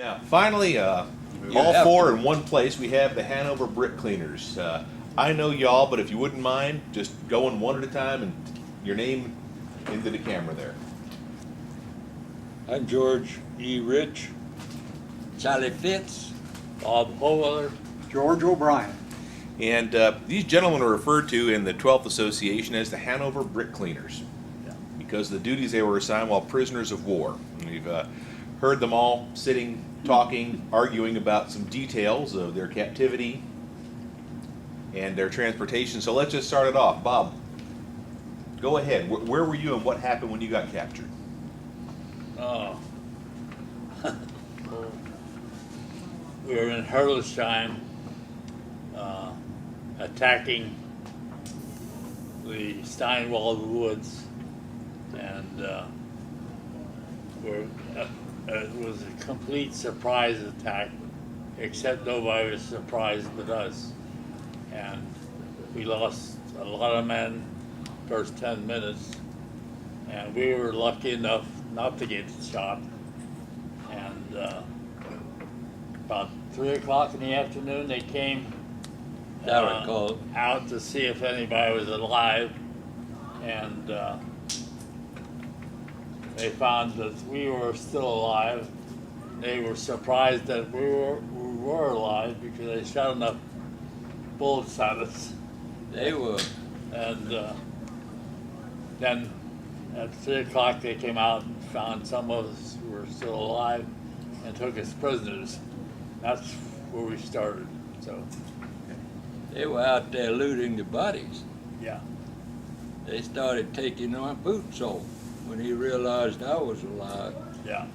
Now, finally, all four in one place, we have the Hanover Brick Cleaners. I know y'all, but if you wouldn't mind, just going one at a time and your name into the camera there. I'm George E. Rich. Charlie Fitz. Bob Holler. George O'Brien. And these gentlemen are referred to in the 12th Association as the Hanover Brick Cleaners because of the duties they were assigned while prisoners of war. And we've heard them all sitting, talking, arguing about some details of their captivity and their transportation. So let's just start it off. Bob, go ahead. Where were you and what happened when you got captured? Oh. We were in Herlesheim, attacking the Steinwald Woods, and it was a complete surprise attack, except nobody was surprised but us. And we lost a lot of men first 10 minutes, and we were lucky enough not to get shot. And about 3 o'clock in the afternoon, they came out to see if anybody was alive, and they found that we were still alive. They were surprised that we were alive because they shot enough bullets at us. They were. And then at 3 o'clock they came out and found some of us who were still alive and took us prisoners. That's where we started. So They were out there looting the bodies. yeah. They started taking my boots off when he realized I was alive. Yeah.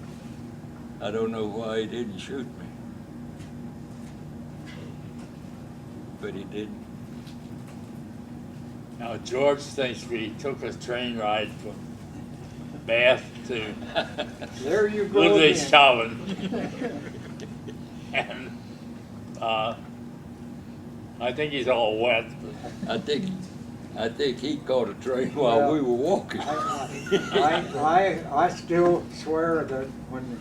I don't know why he didn't shoot me. But he didn't. Now George thinks we took a train ride from Bath to There you go again. Ludwigshafen. And I think he's all wet. But I think he caught a train while Well, we were walking. I still swear that when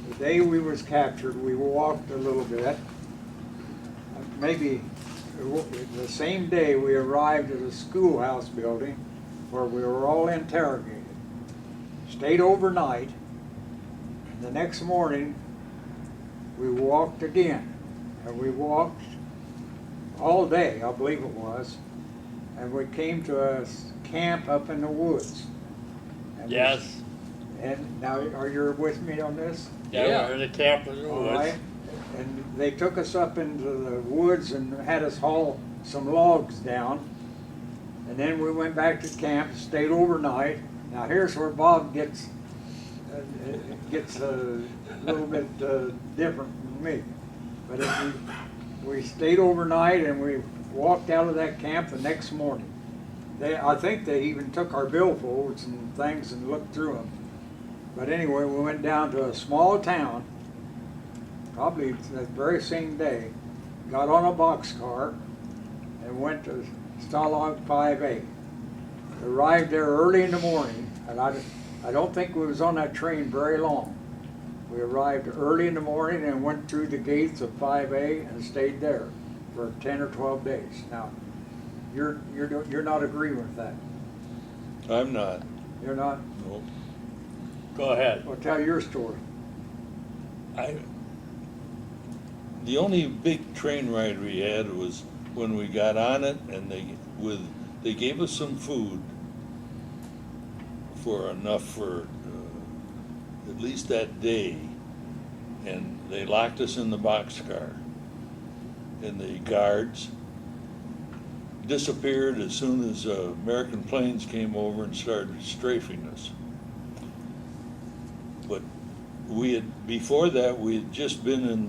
the day we was captured, we walked a little bit. Maybe the same day we arrived at a schoolhouse building where we were all interrogated. Stayed overnight. The next morning, we walked again. And we walked all day, I believe it was. And we came to a camp up in the woods. And yes. And now, are you with me on this? Yeah, we're in the camp in the All woods. right. And they took us up into the woods and had us haul some logs down. And then we went back to camp, stayed overnight. Now here's where Bob gets a little bit different from me. But we stayed overnight and we walked out of that camp the next morning. I think they even took our billfolds and things and looked through them. But anyway, we went down to a small town, probably that very same day, got on a boxcar and went to Stalag 5A. Arrived there early in the morning, and I don't think we was on that train very long. We arrived early in the morning and went through the gates of 5A and stayed there for 10 or 12 days. Now, you're not agreeing with that. I'm not. You're not? No. Go ahead. Well, tell your story. The only big train ride we had was when we got on it, and they gave us some food for enough for at least that day, and they locked us in the boxcar. And the guards disappeared as soon as American planes came over and started strafing us. But before that we had just been in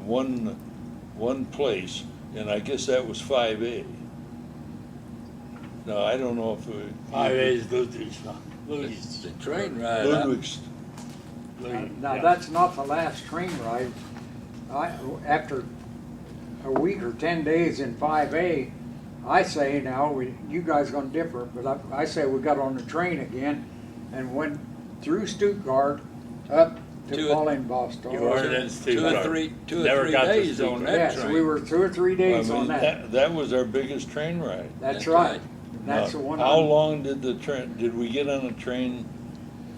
one place, and I guess that was 5A. No, I don't know if 5A is Ludwigshafen. It's the train ride. Ludwig's. Now that's not the last train ride. After a week or 10 days in 5A, I say now, you guys are going to differ, but I say we got on the train again and went through Stuttgart up to Two- Pauline Boston. You weren't in Stuttgart. Two or Never three got to days on Stuttgart. that Yes, train. we were 2 or 3 I days mean, on that. that was our biggest train ride. That's right. That's Now, the one. How long did did we get on a train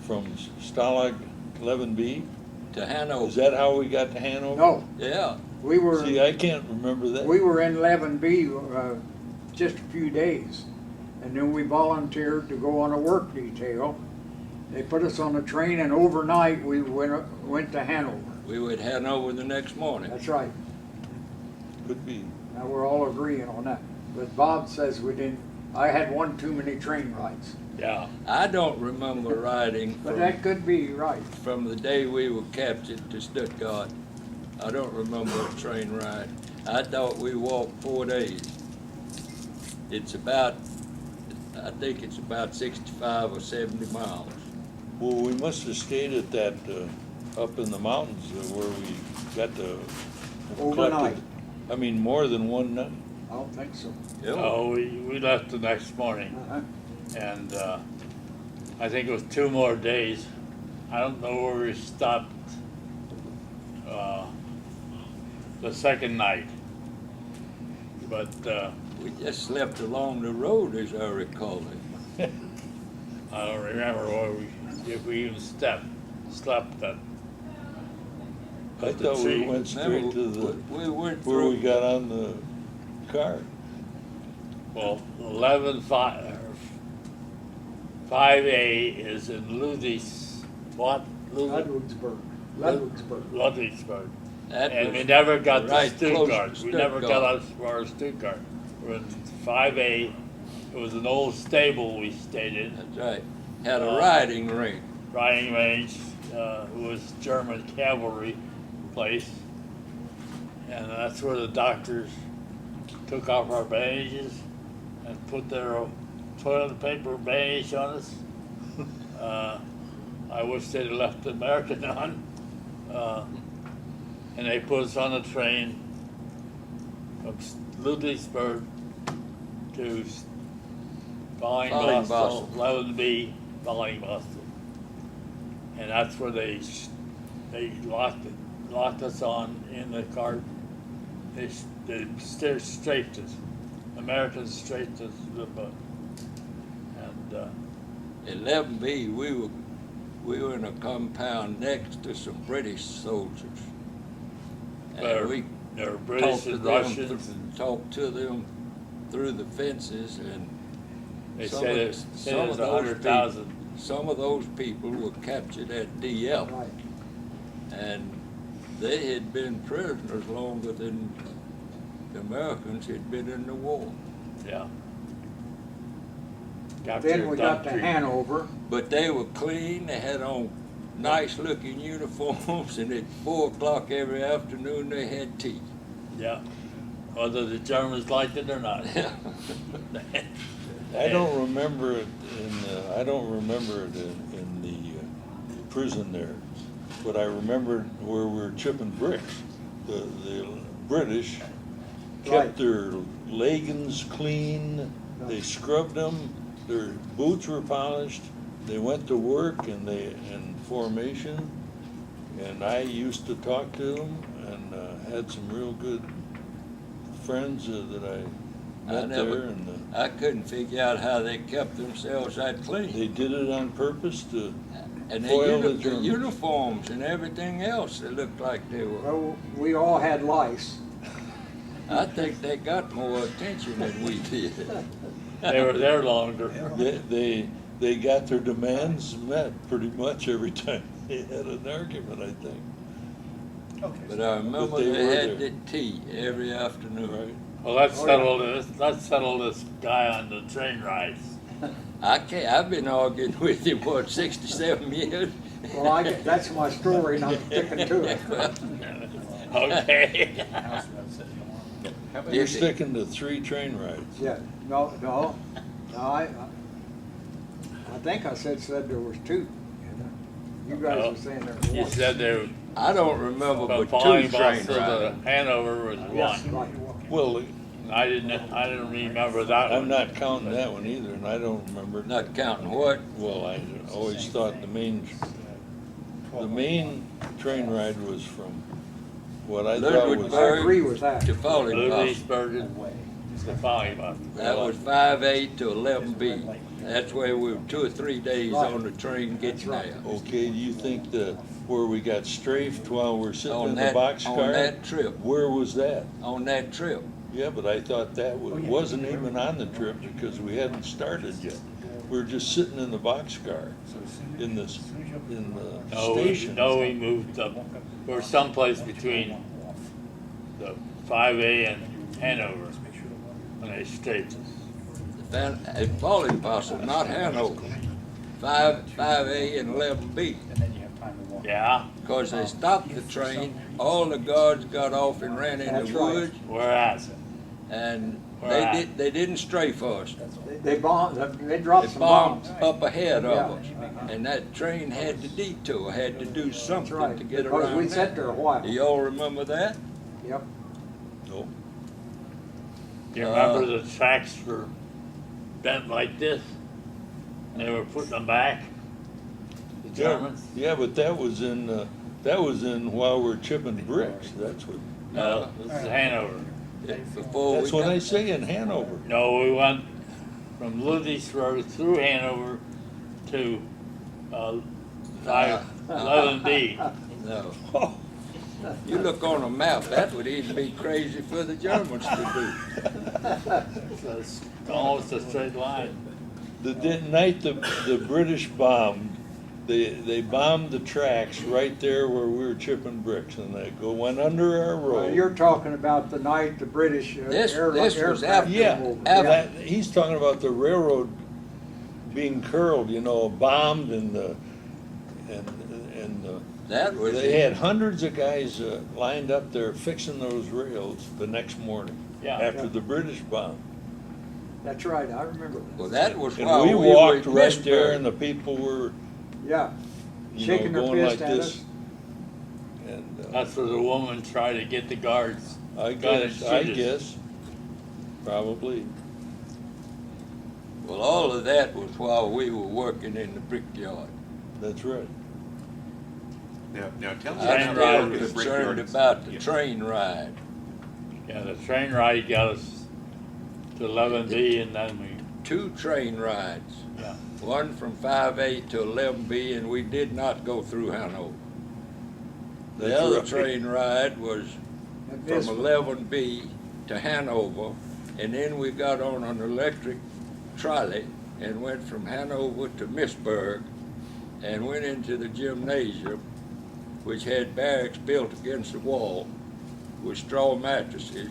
from Stalag 11B? To Is Hanover. that how we got to Hanover? No, Yeah, we were. See, I can't remember that. We were in 11B just a few days, and then we volunteered to go on a work detail. They put us on a train, and overnight we went to Hanover. we were at Hanover the next morning. That's right. Could be. Now we're all agreeing on that. But Bob says we didn't. I had one too many train rides, Yeah, I don't remember riding but that could be right. from the day we were captured to Stuttgart. I don't remember a train ride. I thought we walked 4 days. It's about, I think it's about 65 or 70 miles. Well, we must have stayed at that, up in the mountains where we got the. Overnight. I mean, more than one night. I don't think so. Yeah. so we left the next morning, Uh-huh. and I think it was 2 more days. I don't know where we stopped the second night, but We just slept along the road, as I recall it. I don't remember where if we even slept then. I the thought we tree- went straight to the, We went where we through, got on the car. Well, 5A is in Ludwig's, what? Ludwigsburg. Ludwigsburg. Ludwigsburg. that And we was never got to right close Stuttgart. to We never Stuttgart. got as far as Stuttgart. We're in 5A. It was an old stable we stayed in, That's right. Had a riding ring. riding range. It was German cavalry place. And that's where the doctors took off our bandages and put their toilet paper bandage on us. I wish they'd left the American on. And they put us on a train from Ludwigsburg to Boston. 11B, Boston. And that's where they locked us on in the cart. They strafed us. Americans strafed us to the butt. And 11B, we were in a compound next to some British soldiers. There- And we there were talked British to and them, Russians. talked to them through the fences, and They some said of- it some of was those 100,000. some of those people were captured at DF, Right. and they had been prisoners longer than the Americans had been in the war. Yeah. Then we got to Captured Hanover. But they were clean, they had on nice looking uniforms, and at 4 o'clock every afternoon they had tea. Yeah. Whether the Germans liked it or not. I don't remember it in the prison there, but I remember where we were chipping bricks. The British Right. kept their leggings clean, they scrubbed them, their boots were polished, they went to work in formation, and I used to talk to them and had some real good friends that I met there, and I couldn't figure out how they kept themselves that clean. they did it on purpose to. And foil the the Germans. uniforms and everything else, they looked like they were. Well, we all had lice. I think they got more attention than we did. They were there longer. They got their demands met pretty much every time they had an argument, I think. But I remember they they were had there. the tea every afternoon. Right. Well, let's settle this guy on the train rides. I've been arguing with him for 67 years. Well, that's my story, and I'm sticking to it. Okay. You're sticking to 3 train rides. Yeah, no, I think I said there was 2. You guys No. were saying there was You 1. said there, I don't remember from but 2 Pauling train Boston to rides. Hanover was Yes, one. right. Well, I didn't remember that one. I'm not counting that one either, and I don't remember. Not counting what? Well, I always thought the main The main train ride was from what I thought was. I agree with that. To Falling Possum. Ludwigsburg to Folly. That was 5A to 11B. That's where we were 2 or 3 days on the train getting there. Okay, do you think where we got strafed while we're sitting On in the that, boxcar? on that trip, Where was that? on that trip. Yeah, but I thought that wasn't even on the trip because we hadn't started yet. We were just sitting in the boxcar in the station. No, we moved up, we were someplace between the 5A and Hanover when they strafed us. At Falling Possum, not Hanover. 5A and 11B. Yeah, Because they stopped the train, all the guards got off and ran in That's the right. woods, where at? and Where they didn't strafe us. They bombed, they They dropped some bombed bombs. up ahead of us, Yeah. and that train had to detour, had to do That's something right, to get because around we that. sat there a while. Do y'all remember that? Yep. No. You remember the tracks were bent like this? And they were putting them back? The Germans? Yeah, but that was in while we're chipping bricks. That's what. No, this is Hanover. Before That's we what got, I say in Hanover. No, we went from Ludwigsburg through Hanover to 11B. no. Oh. You look on a map, that would even be crazy for the Germans to So it's almost a straight line. The night the British bombed, they bombed the tracks right there where we were chipping bricks, and they went under our road. You're talking about the night the British This aircraft was came after- Yeah, over. after- he's talking about the railroad being curled, bombed, and That was they had it. hundreds of guys lined up there fixing those rails the next morning Yeah. after the British bombed. That's right, I remember that. Well, that was And while we we were walked in right there, Pittsburgh. and the people were, Yeah, shaking their going like fist at this. us. And That's where the woman tried to get the guards. I Gun guess, and shoot us. probably. Well, all of that was while we were working in the brickyard. That's right. Now tell me Train I'm about ride still the was concerned brickyard. about the Yeah. train ride. Yeah, the train ride got us to 11B and then we, 2 train rides, yeah. one from 5A to 11B, and we did not go through Hanover. The That's other right. train ride was And from this- 11B to Hanover, and then we got on an electric trolley and went from Hanover to Missburg and went into the gymnasium, which had barracks built against the wall with straw mattresses,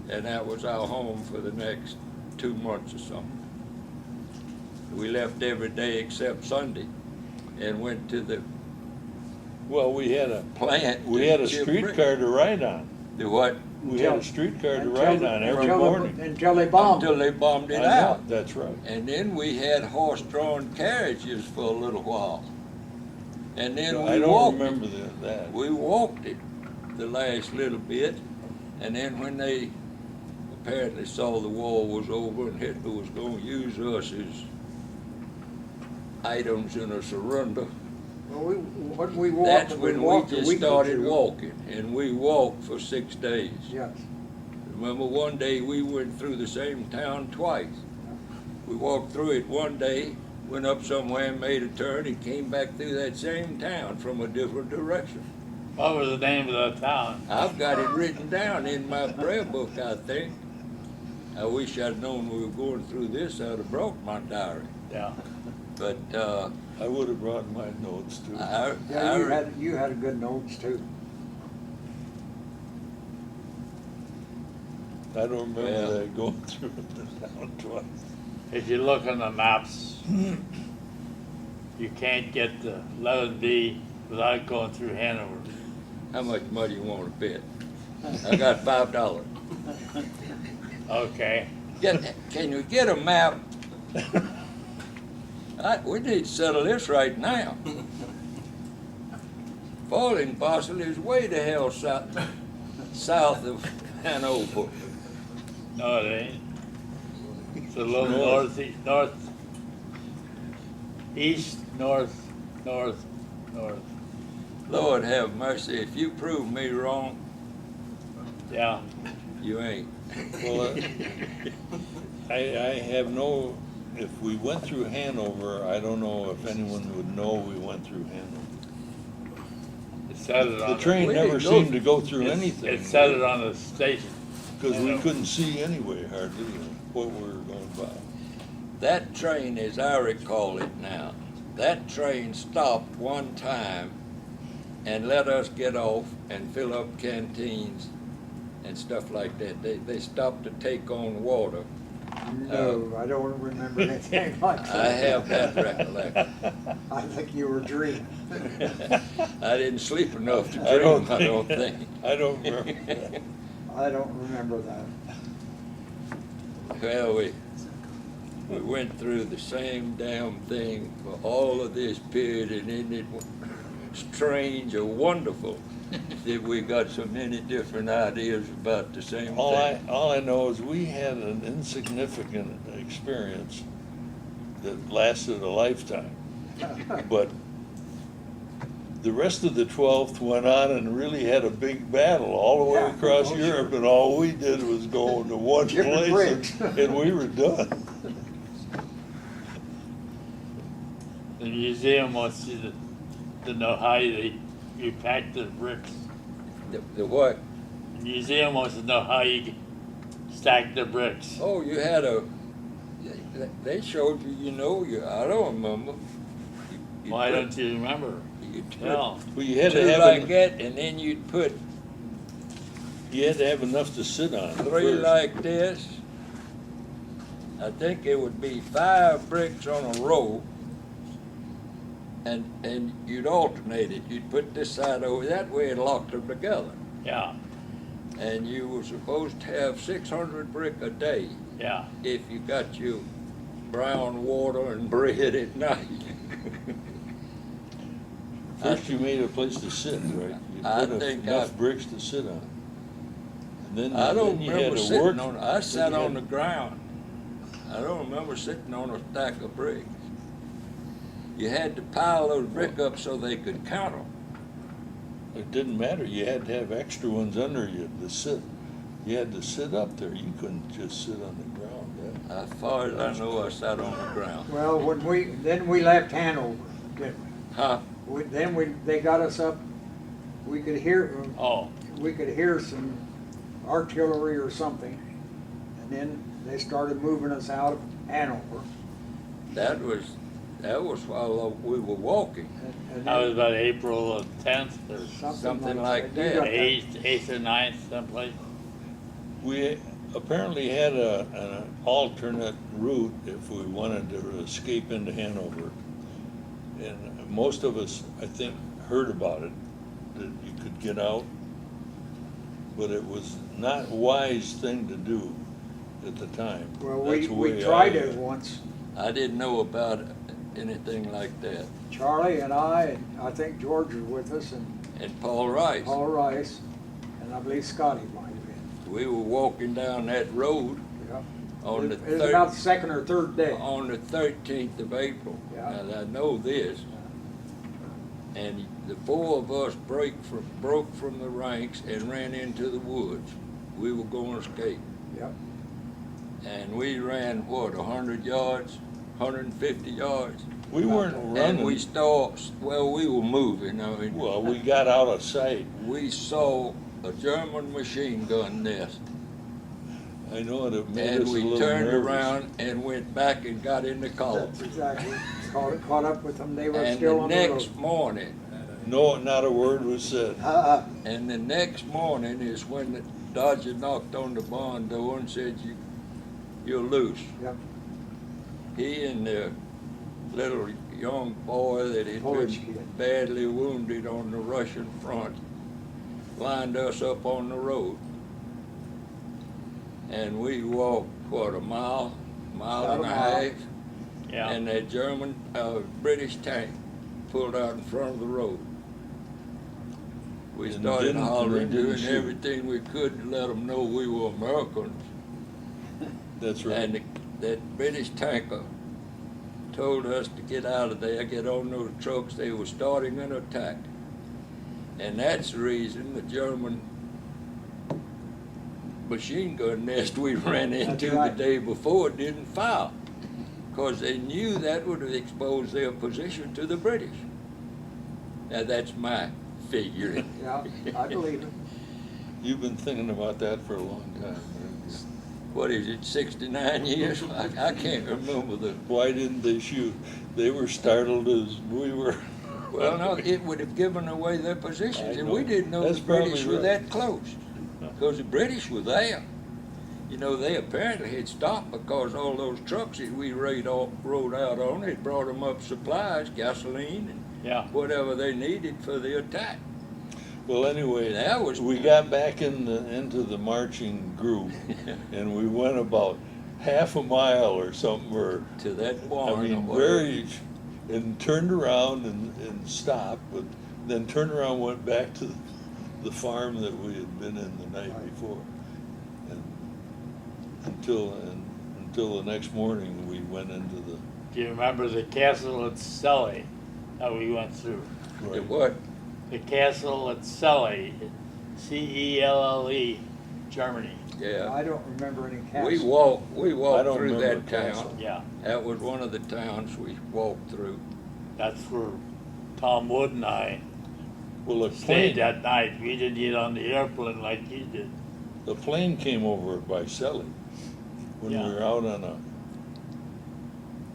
and that was our home for the next 2 months or something. We left every day except Sunday and went to the Well, we had a plant. we to had a chip streetcar brick. to ride on. Do what? We had a streetcar to Until ride the- on every until the- morning. Until they bombed. Until they bombed it I know, out. that's right. And then we had horse-drawn carriages for a little while. And then I we don't walked remember it. that. We walked it the last little bit. And then when they apparently saw the war was over and Hitler was gonna use us as items in a surrender, Well, when we walked. that's when we walked a just week or started two. walking. And we walked for 6 days. Yes, Remember one day we went through the same town twice. We walked through it one day, went up somewhere and made a turn and came back through that same town from a different direction. What was the name of the town? I've got it written down in my prayer book, I think. I wish I'd known we were going through this, I'd have brought my diary. Yeah. But, I would have brought my notes too. I, yeah, you had a good notes too. I don't remember Well. that going through the town twice. If you look on the maps, you can't get to 11B without going through Hanover. how much money you want to bet? I got $5. Okay. Can you get a map? We need to settle this right now. Falling Possum is way the hell south of Hanover. No, it ain't. It's a little North. east, north. Lord have mercy, if you prove me wrong, Yeah. you ain't. Well, I have no, if we went through Hanover, I don't know if anyone would know we went through Hanover. It said it The on train We never didn't go- seemed to go through It's- anything. It said it on the station. Because we I know. couldn't see anyway hardly what we were going by. That train, as I recall it now, that train stopped one time and let us get off and fill up canteens and stuff like that. They stopped to take on water. No, I don't remember anything like that. I have that recollection. I think you were dreaming. I didn't sleep enough to I don't dream, I don't think. I don't remember that. I don't remember that. Well, we went through the same damn thing for all of this period, and isn't it strange or wonderful that we got so many different ideas about the same thing? All I know is we had an insignificant experience that lasted a lifetime. But the rest of the 12th went on and really had a big battle all the way Yeah, across oh, Europe, sure. and all we did was go into one Different place bricks. and we were done. The museum wants you to know how you pack the bricks. The what? The museum wants to know how you stack the bricks. Oh, you had they showed you, I don't remember. You Why put- don't you remember? You put No. Well, you had two to have, like that, and then you'd put you had to have enough to sit on three first. like this. I think it would be 5 bricks on a row, and you'd alternate it. You'd put this side over that way and lock them together. Yeah, And you were supposed to have 600 brick a day yeah. if you got your brown water and bread at night. First you made a place to sit, right? You I put think enough I- bricks to sit on. And then, I don't then you had remember to sitting work. on, I then sat you on had- the ground. I don't remember sitting on a stack of bricks. You had to pile those brick up so they could count them. It didn't matter, you had to have extra ones under you to sit. You had to sit up there, you couldn't just sit on the ground. As far as I know, I sat on the ground. Well, then we left Hanover, didn't Huh? we? They got us up, we could hear Oh, some artillery or something. And then they started moving us out of Hanover. That was while we were walking. And that was then about April 10th or something like You that. got 8th or 9th, someplace. We apparently had an alternate route if we wanted to escape into Hanover. And most of us, I think, heard about it, that you could get out. But it was not a wise thing to do at the time. Well, That's the we way tried I- it once, I didn't know about anything like that. Charlie and I think George was with us, and And Paul Rice, Paul Rice, and I believe Scotty might have been. we were walking down that road Yeah. on the It was about the third, second or third day. on the 13th of April. Yeah. And I know this. And the 4 of us broke from the ranks and ran into the woods. We were going to escape. Yep. And we ran, 100 yards, 150 yards? We weren't And running. we we were moving. I mean, Well, we got out of sight. we saw a German machine gun nest. I know it made And us a we little turned nervous. around and went back and got in the car. That's exactly. Caught up with them, they were And still the on the road. next morning, No, not a word was said. and the next morning is when the Dodger knocked on the barn door and said, you're loose. Yep. He and the little young boy that had Polish been kid. badly wounded on the Russian front lined us up on the road. And we walked, a mile About and a a mile. half. Yeah. And that British tank pulled out in front of the road. We And started didn't- hollering, didn't doing shoot. everything we could to let them know we were Americans. That's right. And that British tanker told us to get out of there, get on those trucks. They were starting an attack. And that's the reason the German machine gun nest we ran That's into the right. day before didn't fire. Because they knew that would have exposed their position to the British. Now, that's my figuring. Yeah, I believe it. You've been thinking about that for a long time. What is it, 69 years? I can't remember the, Why didn't they shoot? They were startled as we were. well, no, it would have given away their I positions, and know. we didn't know That's the British probably were right. that close. Because the British were there. You know, they apparently had stopped because all those trucks that we rode out on had brought them up supplies, gasoline, and Yeah. whatever they needed for the attack. Well, anyway, That was- we got back into the marching group, and we went about half a mile or something, or, To that I barn or mean, whatever. and turned around and stopped, but then turned around and went back to the farm that we had been in the night Right. before. And until the next morning, we went into the. Do you remember the castle at Celle that we went through? The what? The castle at Celle, Celle, Germany. Yeah. I don't remember any We castles. walked I don't through remember that Castle. town. Yeah, That was one of the towns we walked through. that's where Tom Wood and I Well, a stayed plane, that night. We didn't get on the airplane like you did. the plane came over by Selly when we Yeah. were out on a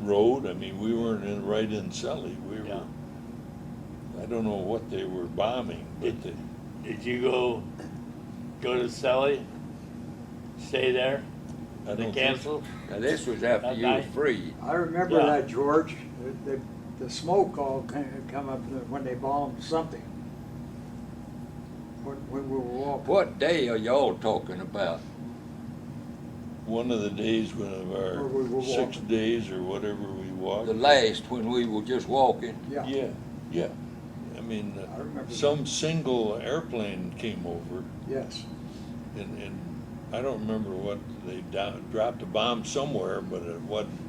road. I mean, we weren't right in Selly. We were. Yeah. I don't know what they were bombing, but they, Did you go to Celle? Stay there? I The don't think. castle? Now, this was after That you were night? free. I remember Yeah. that, George. The smoke all come up when they bombed something. When we were walking. What day are y'all talking about? One of the days, one of Where we were our 6 walking. days or whatever we walked. The last, when we were just walking? Yeah. Yeah. I mean, I remember some single airplane came over, Yes. and I don't remember what they dropped a bomb somewhere, but it wasn't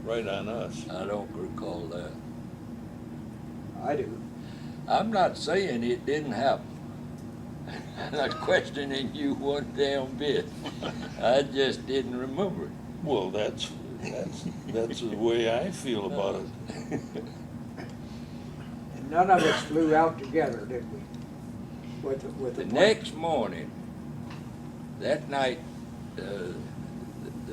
right on us. I don't recall that. I do. I'm not saying it didn't happen. I'm not questioning you one damn bit. I just didn't remember it. Well, that's the way I feel about it. And none of us flew out together, did we? With the The plane? next morning, that night, the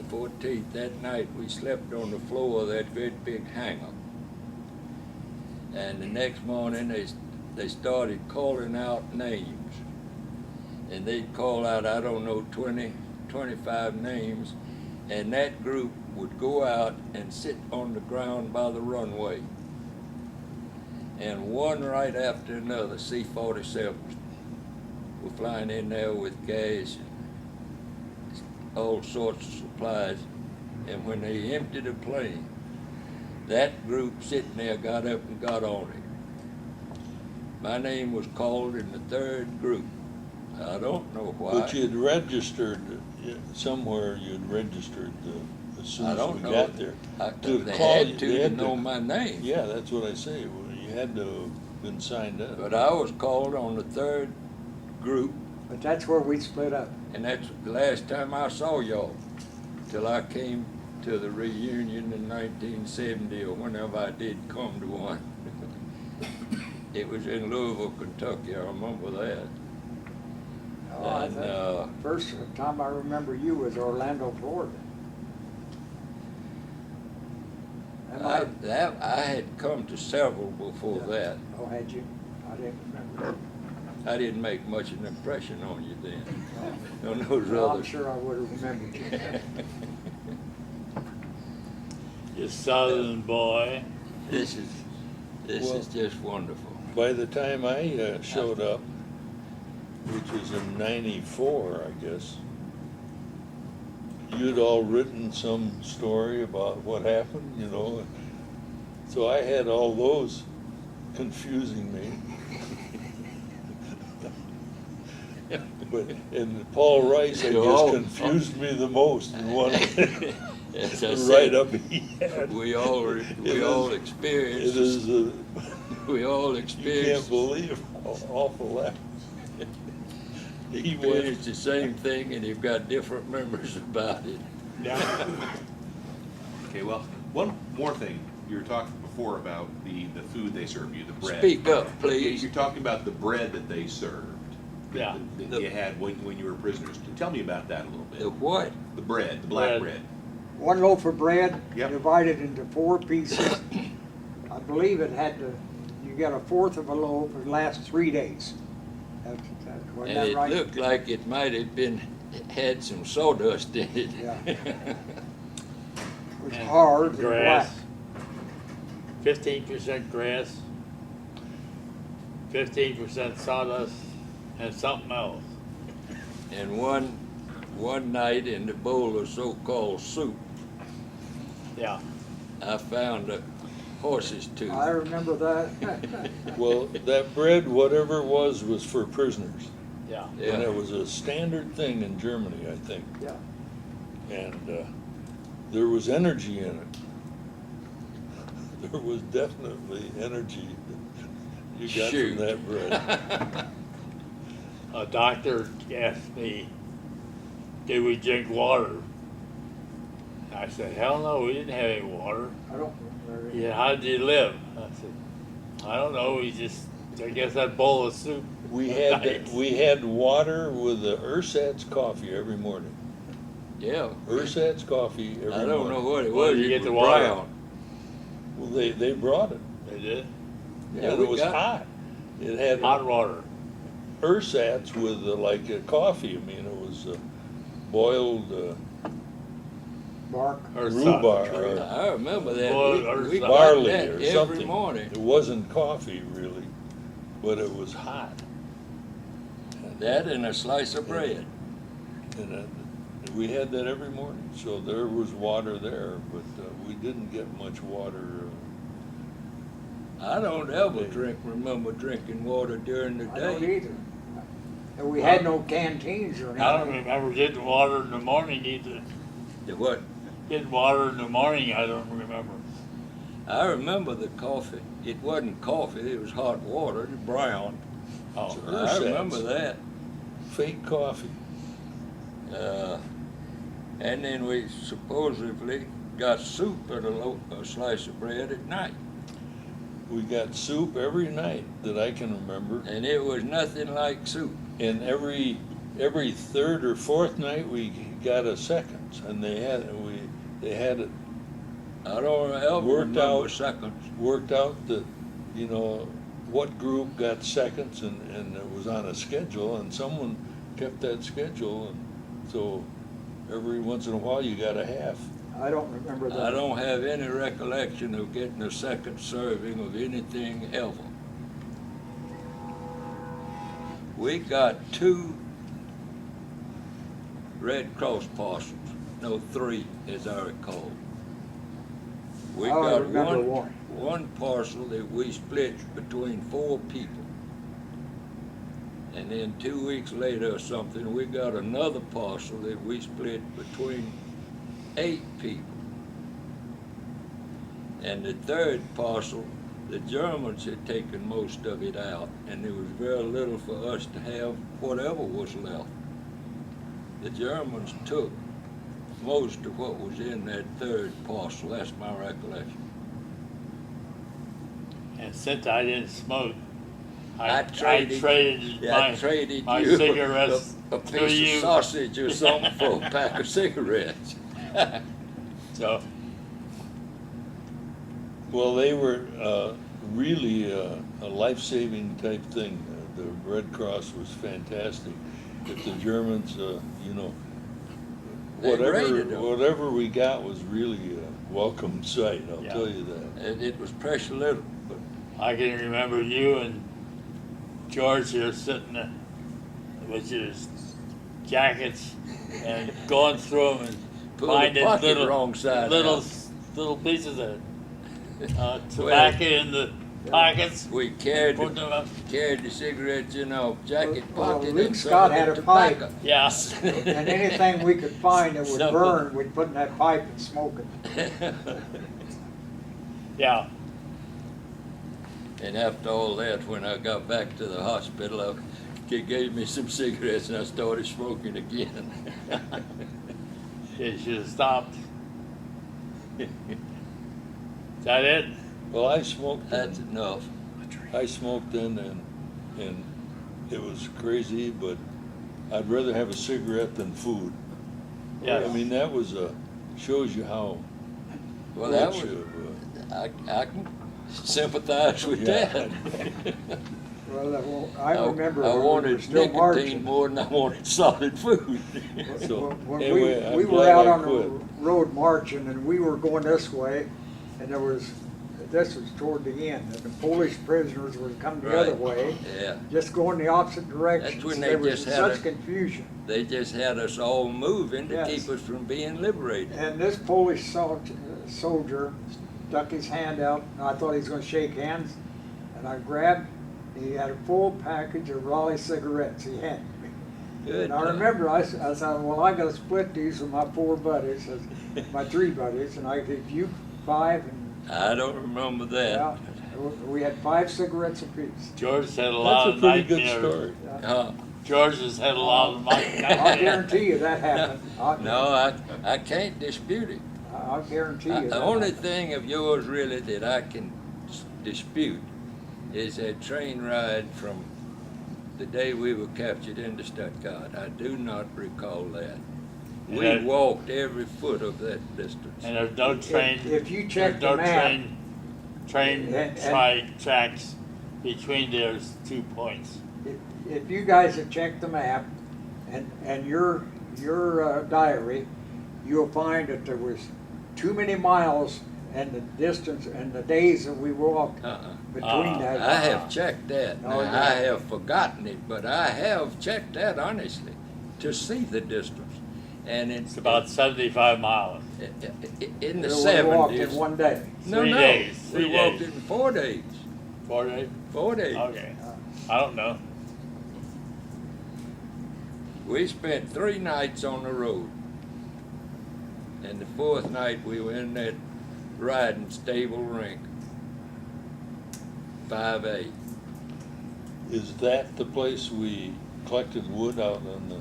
14th, that night, we slept on the floor of that great big hangar. And the next morning, they started calling out names. And they'd call out, I don't know, 20, 25 names. And that group would go out and sit on the ground by the runway. And one right after another, C-47s were flying in there with gas, all sorts of supplies. And when they emptied the plane, that group sitting there got up and got on it. My name was called in the third group. I don't know why. But you'd registered, somewhere you'd registered as soon I as don't we know. got there. They call had you- to they had know my name. Yeah, that's what I say. Well, you had to have been signed up. But I was called on the third group, But that's where we split up. and that's the last time I saw y'all, till I came to the reunion in 1970, or whenever I did come to one. It was in Louisville, Kentucky, I remember that. Oh, I And, think first time I remember you was Orlando, Florida. Am I had come to several before that. Oh, had you? I didn't remember. I didn't make much of an impression on you then. On those Well, I'm others. sure I would have remembered you. You southern boy. This Well- is just wonderful. By the time I showed up, which was in '94, I guess, you'd all written some story about what happened, you know. So I had all those confusing me. And Paul Rice, I Oh. guess, confused me the most in one As I said, write-up he had. We all It experienced. is, we We all can't experienced believe. awful laugh. He And went, it's the same thing, and you've got different memories about it. Yeah. Okay, well, one more thing. You were talking before about the food they serve you, the bread. Speak up, please. You're talking about the bread that they served. Yeah. That you had when you were prisoners. Tell me about that a little The bit. what? The bread, the black Bread. bread. One loaf of bread, Yep. divided into 4 pieces. I believe it had to, you got a fourth of a loaf, it lasts 3 days. Wasn't And that it right? looked like it might have been, had some sawdust in it. Yeah. It was And hard and black. Grass. 15% grass, 15% sawdust, and something else. And one night in the bowl of so-called soup, Yeah. I found a horse's tooth. I remember that. well, that bread, whatever it was for prisoners. Yeah. And Yeah, it was a standard thing in Germany, I think. Yeah. And there was energy in it. There was definitely energy that you got Shoot. from that bread. A doctor asked me, did we drink water? I said, hell no, we didn't have any water. I don't remember. He said, how did you live? I said, I don't know, we just, I guess that bowl of soup. We Right. had water with the ersatz coffee every morning. yeah. Ersatz coffee every morning. I don't know what it Where was. did you It get the was water? brown. Well, they brought it. They did? Yeah, And we it was got- hot. It had Hot water. ersatz with like a coffee. I mean, it was boiled Bark. Or rhubarb something. or I remember that. Boiled or We got barley that or every something. morning. It wasn't coffee really, but it was hot. That and a slice of bread. And we had that every morning, so there was water there, but we didn't get much water. I don't ever remember drinking water during the I don't day. either. And we had no canteens or anything. I don't remember getting water in the morning either. The what? Getting water in the morning, I don't remember. I remember the coffee. It wasn't coffee, it was hot water, it was brown. Oh, I remember that. Fake coffee. And then we supposedly got soup and a slice of bread at night. We got soup every night that I can remember, And it was nothing like soup. and every third or fourth night we got a seconds, and they had it I don't ever Worked remember out. seconds. worked out that, you know, what group got seconds, and it was on a schedule, and someone kept that schedule, and so every once in a while you got a half. I don't remember that. I don't have any recollection of getting a second serving of anything ever. We got 2 Red Cross parcels, no 3 as I recall. We I only got remember one parcel that we split between 4 people. And then 2 weeks later or something, we got another parcel that we split between 8 people. And the third parcel, the Germans had taken most of it out, and there was very little for us to have whatever was left. The Germans took most of what was in that third parcel, that's my recollection. and since I didn't smoke, I I traded my you cigarettes a to piece you. of sausage or something for a pack of cigarettes. So, Well, they were really a life-saving type thing. The Red Cross was fantastic. If the Germans, you know, They raided them. whatever we got was really a welcome sight, I'll Yeah. tell you that. And it was precious little, but I can remember you and George here sitting there with your jackets and going through them and pulled the finding pocket little, wrong side little, out. little pieces of tobacco in the pockets, We carried putting them up. the cigarettes in our jacket Well, pocket Luke and some Scott of had the a pipe. tobacco. Yeah. And anything we could find that would Some- burn, we'd put in that pipe and smoke it. Yeah. And after all that, when I got back to the hospital, they gave me some cigarettes and I started smoking again. You should have stopped. Is that it? Well, I smoked That's then. enough. I smoked then and it was crazy, but I'd rather have a cigarette than food. Yes. I mean, that was shows you how Well, that much was, of, I can sympathize with Yeah. that. Well, I remember I when we were wanted still nicotine marching. more than I wanted solid food. So, When anyway, I'm we were glad out I on the quit. road marching and we were going this way and this was toward the end, and the Polish prisoners were coming the other Right. way, Yeah, just going the opposite direction. when There they was just had such a- confusion. they just had us all moving to Yes. keep us from being liberated. And this Polish soldier stuck his hand out, and I thought he was gonna shake hands, and I grabbed, he had a full package of Raleigh cigarettes he handed me. Good And I job. remember, I said, well, I gotta split these with my 4 buddies, my 3 buddies, and I gave you 5, and, I don't remember that. yeah, we had 5 cigarettes apiece. George had a lot That's of a pretty good nightmares. story. Uh, George has had a lot of I nightmares. guarantee you that happened. no, I can't dispute it. I guarantee you The that only happened. thing of yours really that I can dispute is that train ride from the day we were captured into Stuttgart. I do not recall that. We Yeah. walked every foot of that distance. And there's no train. If you check there's no the map- train And- tracks between those 2 points. If you guys have checked the map and your diary, you'll find that there was too many miles and the distance and the days that we walked between that. I have checked that. No, Now, you I haven't. have forgotten it, but I have checked that honestly to see the distance. And It's about 75 miles. in the We walked in 70s. one day. No, 3 no, days, we 3 walked days. it in 4 days. 4 days? 4 days. Okay. I don't know. We spent 3 nights on the road. And the 4th night we were in that riding stable rink. 5A. Is that the place we collected wood out on the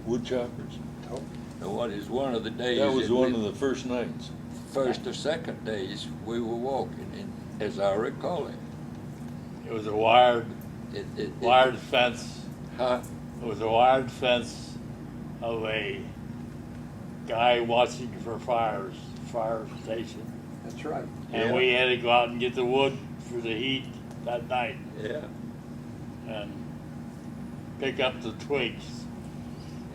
wood choppers? And what is one of the days That was that one we- of the first nights. first or second days we were walking, and as I recall it. It was a wired It- fence. Huh? It was a wired fence of a guy watching for fire station. That's right. And Yeah. we had to go out and get the wood for the heat that night Yeah. and pick up the twigs.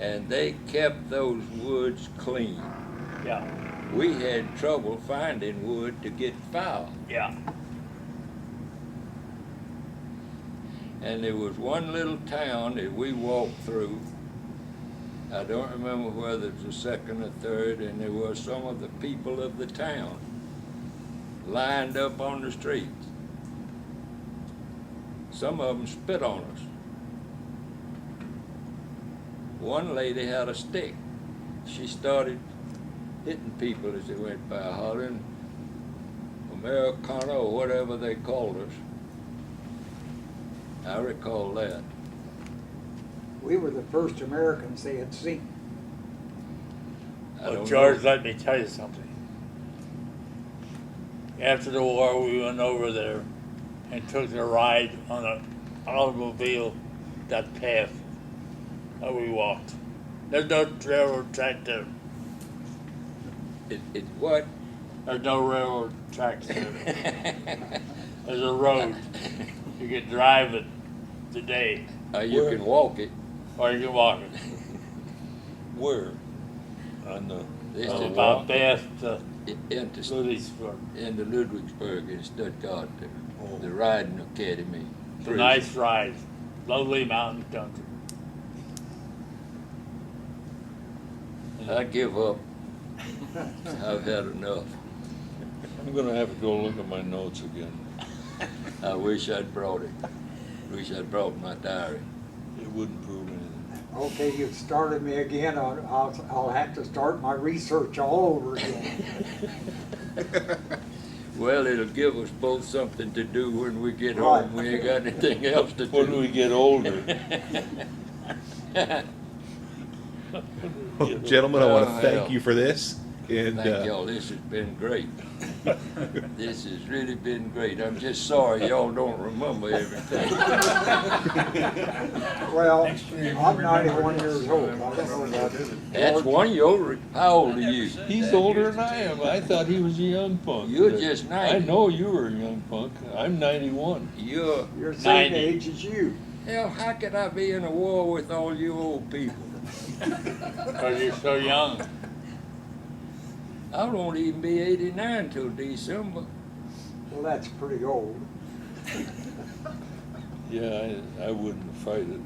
And they kept those woods clean. Yeah, We had trouble finding wood to get foul. yeah. And there was one little town that we walked through. I don't remember whether it was the second or third, and there were some of the people of the town lined up on the streets. Some of them spit on us. One lady had a stick. She started hitting people as they went by, hollering Americana or whatever they called us. I recall that. We were the first Americans they had seen. I Well, don't George, know. let me tell you something. After the war, we went over there and took a ride on an automobile, that path that we walked. There's no railroad track there. It what? There's no railroad tracks there. There's a road. You can drive it today, You Where- can walk it. or you can walk it. Where? On the, This It's is about Bath to into Ludwigsburg. into Ludwigsburg in Stuttgart, Oh. the riding academy. It's a nice ride. Lovely mountain country. I give up. I've had enough. I'm gonna have to go look at my notes again. I wish I'd brought it. Wish I'd brought my diary. It wouldn't prove anything. Okay, you've started me again. I'll have to start my research all over again. Well, it'll give us both something to do when we get Right. home. We ain't got anything else to do. When we get older. Well, gentlemen, I want to Oh, thank hell. you for this. And Thank y'all, this has been great. This has really been great. I'm just sorry y'all don't remember everything. Well, I'm 91 years old. I don't know about That's one you're, how old are you? He's older than I am. I thought he was a young punk. You're just I 90. know you were a young punk. I'm 91. You're, You're the same 90. age as you. hell, how could I be in a war with all you old people? Because you're so young. I won't even be 89 till December. Well, that's pretty old. Yeah, I wouldn't fight it.